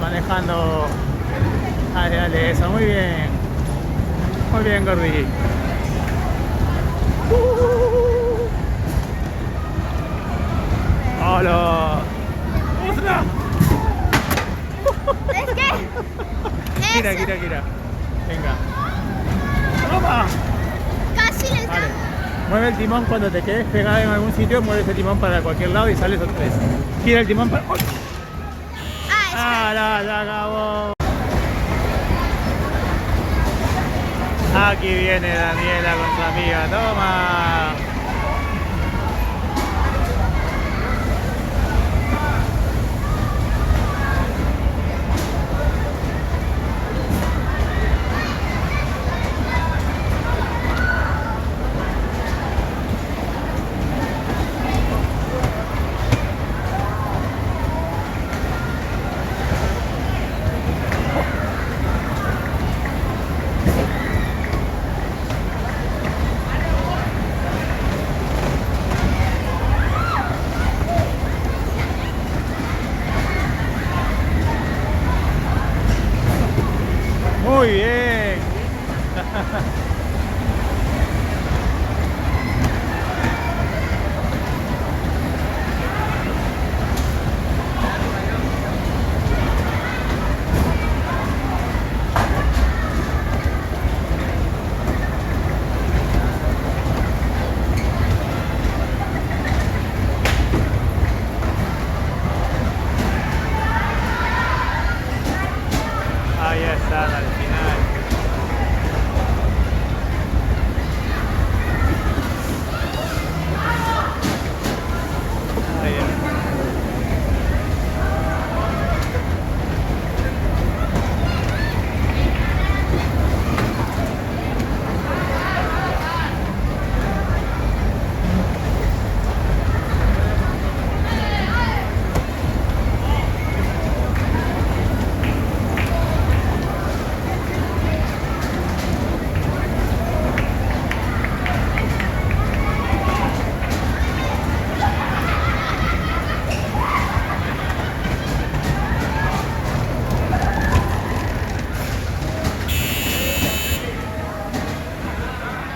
manejando. Dale, dale, eso, muy bien. Muy bien, Gordi. ¡Hola! ¡Otra! Es que Gira, eso gira, gira. Venga. ¡Toma! casi les Vale. da. Mueve el timón cuando te quedes pegado en algún sitio, mueves el timón para cualquier lado y sales otra vez. Gira el timón para... ¡Oh! Ah, ¡Ah, la acabó! Aquí viene Daniela con su amiga. ¡Toma! Muy bien. Ahí están al final. Ahí está.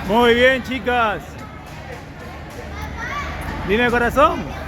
Muy bien, chicas. Dime, corazón.